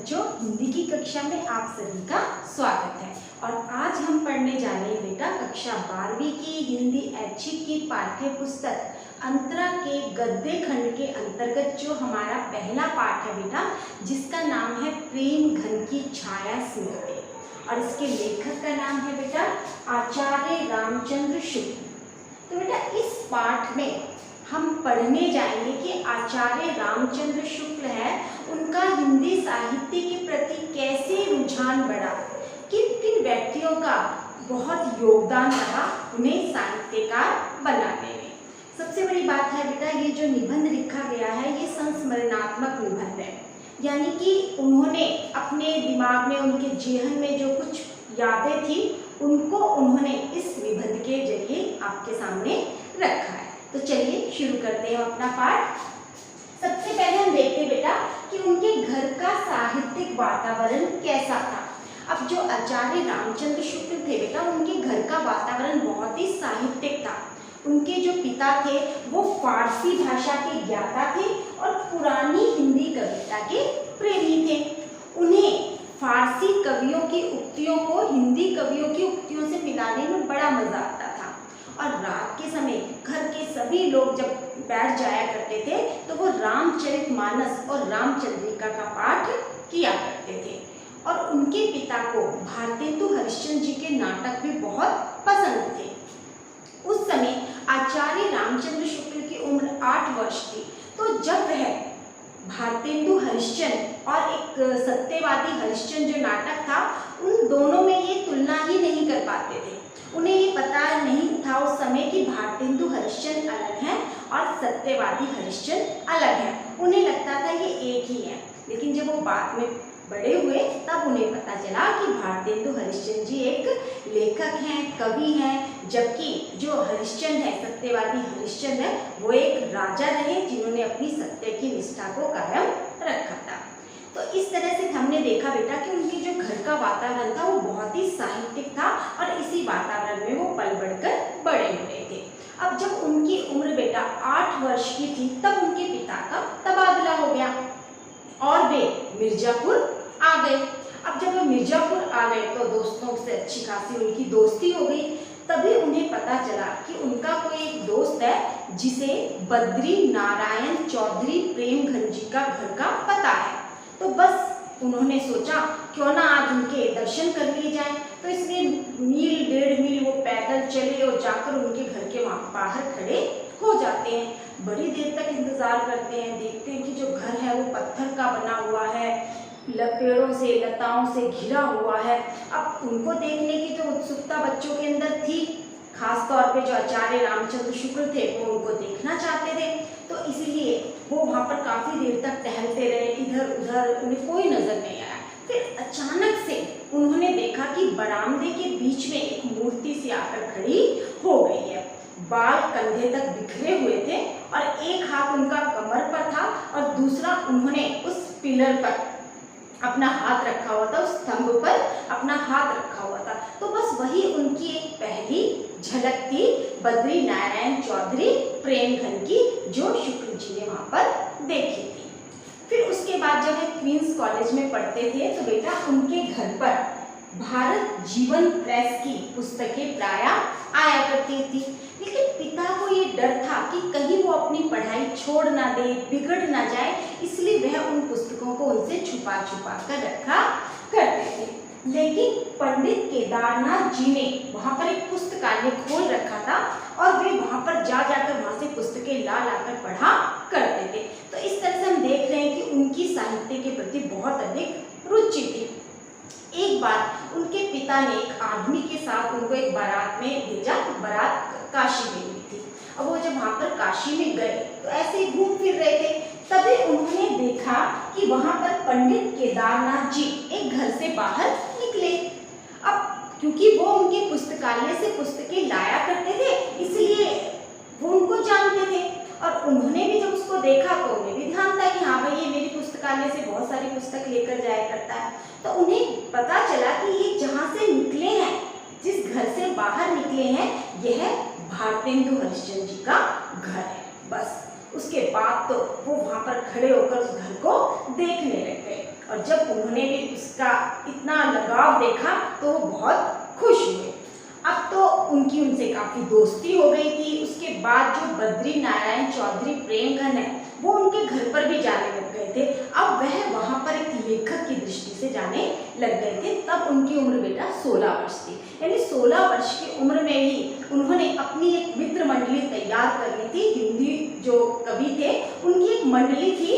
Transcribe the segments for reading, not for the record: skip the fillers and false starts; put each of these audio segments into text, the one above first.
बच्चों, हिंदी की कक्षा में आप सभी का स्वागत है। और आज हम पढ़ने जा रहे हैं बेटा कक्षा 12वीं की हिंदी ऐच्छिक की पाठ्य पुस्तक अंतरा के गद्य खंड के अंतर्गत जो हमारा पहला पाठ है बेटा, जिसका नाम है प्रेम घन की छाया स्मृति। और इसके लेखक का नाम है बेटा आचार्य रामचंद्र शुक्ल। तो बेटा इस पाठ में हम पढ़ने जाएंगे कि आचार्य रामचंद्र शुक्ल है, उनका हिंदी साहित्य के प्रति कैसे रुझान बढ़ा, किन किन व्यक्तियों का बहुत योगदान रहा उन्हें साहित्यकार बनाने में। सबसे बड़ी बात है बेटा, ये जो निबंध लिखा गया है ये संस्मरणात्मक निबंध है, यानी कि उन्होंने अपने दिमाग में, उनके जेहन में जो कुछ यादें थी उनको उन्होंने इस निबंध के जरिए आपके सामने रखा है। तो चलिए शुरू करते हैं अपना पाठ। सबसे पहले हम देखते हैं बेटा कि उनके घर का साहित्यिक वातावरण कैसा था। अब जो आचार्य रामचंद्र शुक्ल थे बेटा, उनके घर का वातावरण बहुत ही साहित्यिक था। उनके जो पिता थे वो फारसी भाषा के ज्ञाता थे और पुरानी हिंदी कविता के प्रेमी थे। उन्हें फारसी कवियों की उक्तियों को हिंदी कवियों की उक्तियों से मिलाने में बड़ा मजा आता था। और रात के समय घर के सभी लोग जब बैठ जाया करते थे तो वो रामचरितमानस और रामचंद्रिका का पाठ किया करते थे। और उनके पिता को भारतेंदु हरिश्चंद्र जी के नाटक भी बहुत पसंद थे। उस समय आचार्य रामचंद्र शुक्ल की उम्र 8 वर्ष थी। तो जब वह भारतेंदु हरिश्चंद्र और एक सत्यवादी हरिश्चंद्र जो नाटक था, उन दोनों में ये तुलना ही नहीं कर पाते थे। उन्हें ये पता नहीं था उस समय कि भारतेंदु हरिश्चंद्र अलग है और सत्यवादी हरिश्चंद्र अलग है। उन्हें लगता था ये एक ही है। लेकिन जब वो बाद में बड़े हुए तब उन्हें पता चला कि भारतेंदु हरिश्चंद्र जी एक लेखक हैं, कवि हैं, जबकि जो हरिश्चंद्र है, सत्यवादी हरिश्चंद्र है, वो एक राजा रहे जिन्होंने अपनी सत्य की निष्ठा को कायम रखा था। तो इस तरह से हमने देखा बेटा कि उनकी जो घर का वातावरण था वो बहुत ही साहित्यिक था और इसी वातावरण में वो पल बढ़कर बड़े हुए थे। अब जब उनकी उम्र बेटा 8 वर्ष की थी तब उनके पिता का तबादला हो गया और वे मिर्जापुर आ गए। अब जब वे मिर्जापुर आ गए तो दोस्तों से अच्छी खासी उनकी दोस्ती हो गई। तभी उन्हें पता चला कि उनका कोई एक दोस्त है जिसे बद्री नारायण चौधरी प्रेम घन जी का घर का पता है। तो बस उन्होंने सोचा क्यों ना आज उनके दर्शन कर लिए जाए। तो इसलिए मील 1.5 मील वो पैदल चले और जाकर उनके घर के वहाँ बाहर खड़े हो जाते हैं। बड़ी देर तक इंतजार करते हैं, देखते हैं कि जो घर है वो पत्थर का बना हुआ है, पेड़ों से लताओं से घिरा हुआ है। अब उनको देखने की तो उत्सुकता बच्चों के अंदर थी, खास तौर पे जो आचार्य रामचंद्र शुक्ल थे वो उनको देखना चाहते थे। तो इसलिए वो वहाँ पर काफ़ी देर तक टहलते रहे, इधर उधर, उन्हें कोई नजर नहीं आया। फिर अचानक से उन्होंने देखा कि बरामदे के बीच में एक मूर्ति सी आकर खड़ी हो गई है। बाल कंधे तक बिखरे हुए थे और एक हाथ उनका कमर पर था और दूसरा उन्होंने उस पिलर पर अपना हाथ रखा हुआ था, उस स्तंभ पर अपना हाथ रखा हुआ था। तो बस वही उनकी एक पहली झलक थी बद्री नारायण चौधरी प्रेम घन की, जो शुक्ल जी ने वहाँ पर देखी थी। फिर उसके बाद जब वे क्वींस कॉलेज में पढ़ते थे तो बेटा उनके घर पर भारत जीवन प्रेस की पुस्तकें प्रायः आया करती थी। लेकिन पिता को ये डर था कि कहीं वो अपनी पढ़ाई छोड़ ना दे, बिगड़ ना जाए, इसलिए वह उन पुस्तकों को उनसे छुपा छुपा कर रखा करते थे। लेकिन पंडित केदारनाथ जी ने वहाँ पर एक पुस्तकालय खोल रखा था और वे वहाँ पर जा जाकर वहाँ से पुस्तकें ला लाकर पढ़ा करते थे। तो इस तरह से हम देख रहे हैं कि उनकी साहित्य के प्रति बहुत अधिक रुचि थी। एक बार उनके पिता ने एक आदमी के साथ उनको एक बारात में भेजा, बारात काशी में हुई थी। अब वो जब वहाँ पर काशी में गए तो ऐसे ही घूम फिर रहे थे, तभी उन्होंने देखा कि वहाँ पर पंडित केदारनाथ जी एक घर से बाहर निकले। अब क्योंकि वो उनके पुस्तकालय से पुस्तकें लाया करते थे इसलिए वो उनको जानते थे और उन्होंने भी जब उसको देखा तो उन्हें भी ध्यान था कि हाँ भाई ये मेरी पुस्तकालय से बहुत सारी पुस्तक लेकर जाया करता है। तो उन्हें पता चला कि ये जहाँ से निकले हैं, जिस घर से बाहर निकले हैं, यह भारतेंदु हरिश्चंद्र जी का घर है। बस उसके बाद तो वो वहाँ पर खड़े होकर उस घर को देखने लग गए और जब उन्होंने भी उसका इतना लगाव देखा तो वो बहुत खुश हुए। अब तो उनकी उनसे काफ़ी दोस्ती हो गई थी। उसके बाद जो बद्री नारायण चौधरी प्रेमघन है वो उनके घर पर भी जाने लग गए थे। अब वह वहाँ पर एक लेखक की दृष्टि से जाने लग गए थे। तब उनकी उम्र बेटा 16 वर्ष थी, यानी 16 वर्ष की उम्र में ही उन्होंने अपनी एक मित्र मंडली तैयार कर ली थी। हिंदी जो कवि थे उनकी एक मंडली थी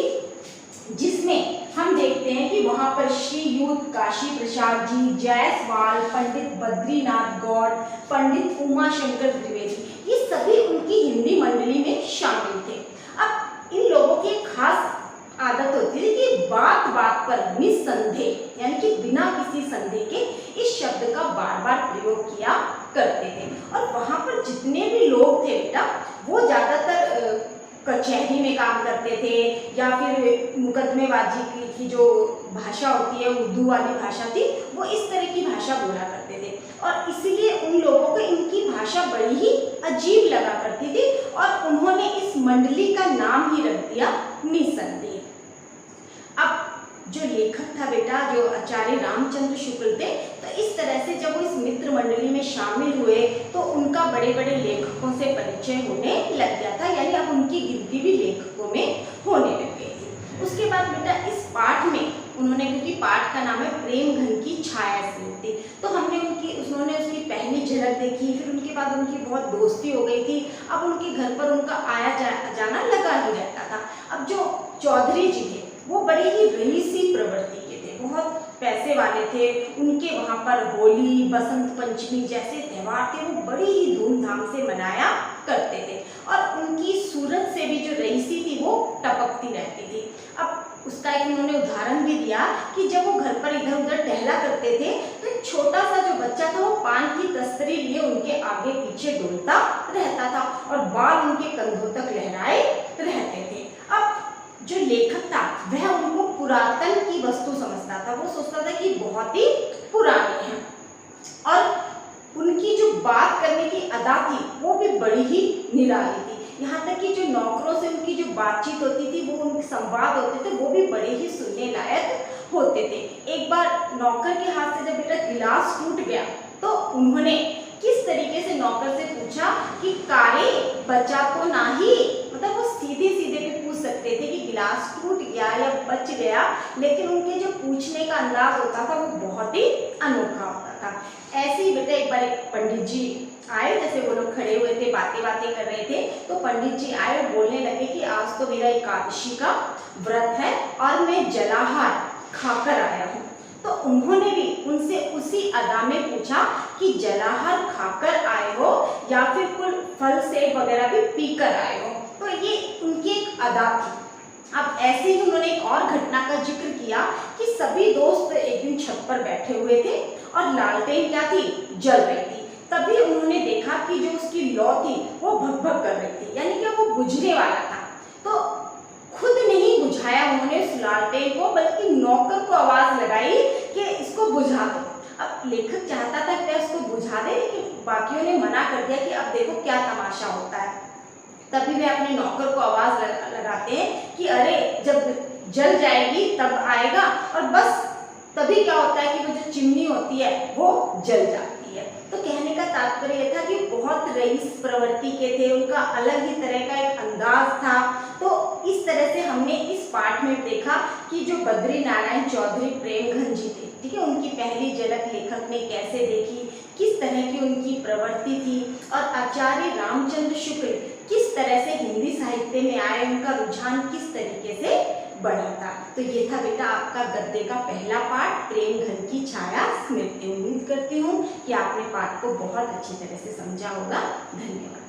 जिसमें हम देखते हैं कि वहाँ पर श्री युत काशी प्रसाद जी, जायसवाल, पंडित बद्रीनाथ गौड़, पंडित उमा शंकर द्विवेदी, ये सभी उनकी हिंदी मंडली में शामिल थे। अब इन लोगों की एक खास आदत होती थी कि बात बात पर निस्संदेह, यानी कि बिना किसी संदेह के इस शब्द का बार बार प्रयोग किया करते थे। और वहाँ पर जितने भी लोग थे बेटा वो ज़्यादातर कचहरी में काम करते थे या फिर मुकदमेबाजी की जो भाषा होती है, उर्दू वाली भाषा थी, वो इस तरह की भाषा बोला करते थे। और इसलिए उन लोगों को इनकी भाषा बड़ी ही अजीब लगा करती थी और उन्होंने इस मंडली का नाम ही रख दिया निस्संदेह। अब जो लेखक था बेटा, जो आचार्य रामचंद्र शुक्ल थे, तो इस तरह से जब वो इस मित्र मंडली में शामिल हुए तो उनका बड़े बड़े लेखकों से परिचय होने लग गया था, यानी अब उनकी गिनती भी लेखकों में होने लग गई थी। उसके बाद बेटा इस पाठ में उन्होंने, क्योंकि पाठ का नाम है प्रेमघन की छाया स्मृति, तो हमने उन्होंने उसकी पहली झलक देखी। फिर उनके बाद उनकी बहुत दोस्ती हो गई थी। अब उनके घर पर उनका आया जाना लगा ही रहता था। अब जो चौधरी जी थे वो बड़े ही रईसी प्रवृत्ति के थे, बहुत पैसे वाले थे। उनके वहाँ पर होली, बसंत पंचमी जैसे त्यौहार थे वो बड़ी ही धूमधाम से मनाया करते थे। और उनकी सूरत से भी जो रईसी थी वो टपकती रहती थी। अब उसका एक उन्होंने उदाहरण भी दिया कि जब वो घर पर इधर उधर टहला करते थे तो एक छोटा सा जो बच्चा था वो पान की तस्तरी लिए उनके आगे पीछे डोलता रहता था और बाल उनके कंधों तक लहराए रहते थे। अब जो लेखक था वह उनको पुरातन की वस्तु समझता था। वो सोचता था कि बहुत ही पुरानी है और उनकी जो बात करने की अदा थी वो भी बड़ी ही निराली थी। यहाँ तक कि जो नौकरों से उनकी जो बातचीत होती थी, वो उनके संवाद होते थे, वो भी बड़े ही सुनने लायक होते थे। एक बार नौकर के हाथ से जब बेटा गिलास टूट गया तो उन्होंने किस तरीके से नौकर से पूछा कि कारे बचा तो नहीं, मतलब वो सीधे सीधे भी पूछ सकते थे कि गिलास टूट गया या बच गया, लेकिन उनके जो पूछने का अंदाज होता था वो बहुत ही अनोखा होता था। ऐसे ही बेटा एक बार एक पंडित जी आए, जैसे वो लोग खड़े हुए थे, बातें कर रहे थे, तो पंडित जी आए और बोलने लगे कि आज तो मेरा एकादशी का व्रत है और मैं जलाहार खाकर आया हूँ। तो उन्होंने भी उनसे उसी अदा में पूछा कि जलाहार खाकर आए हो या फिर कुल फल सेब वगैरह भी पीकर आए हो। तो ये उनकी एक अदा थी। अब ऐसे ही उन्होंने एक और घटना का जिक्र किया कि सभी दोस्त एक दिन छत पर बैठे हुए थे और लालटेन क्या थी, जल रही थी। तभी उन्होंने देखा कि जो उसकी लौ थी वो भग-भग कर रही थी, यानी कि वो बुझने वाला था। तो खुद नहीं बुझाया उन्होंने उस लालटेन को, बल्कि नौकर को आवाज लगाई कि इसको बुझा दो। अब लेखक चाहता था कि उसको बुझा दे, लेकिन बाकियों ने मना कर दिया कि अब देखो क्या तमाशा होता है। तभी वे अपने नौकर को आवाज लगाते हैं कि अरे जब जल जाएगी तब आएगा, और बस तभी क्या होता है कि वो जो चिमनी होती है वो जल जाती है। तो कहने का तात्पर्य यह था कि बहुत रईस प्रवृत्ति के थे, उनका अलग ही तरह का एक अंदाज था। तो इस तरह से हमने इस पाठ में देखा कि जो बद्री नारायण चौधरी प्रेमघन जी थे, ठीक है, उनकी पहली झलक लेखक ने कैसे देखी, किस तरह की उनकी प्रवृत्ति थी, और आचार्य रामचंद्र शुक्ल किस तरह से हिंदी साहित्य में आए, उनका रुझान किस तरीके से बढ़ा था। तो ये था बेटा आपका गद्य का पहला पाठ, प्रेमघन की छाया स्मृति। उम्मीद करती हूँ कि आपने पाठ को बहुत अच्छी तरह से समझा होगा। धन्यवाद।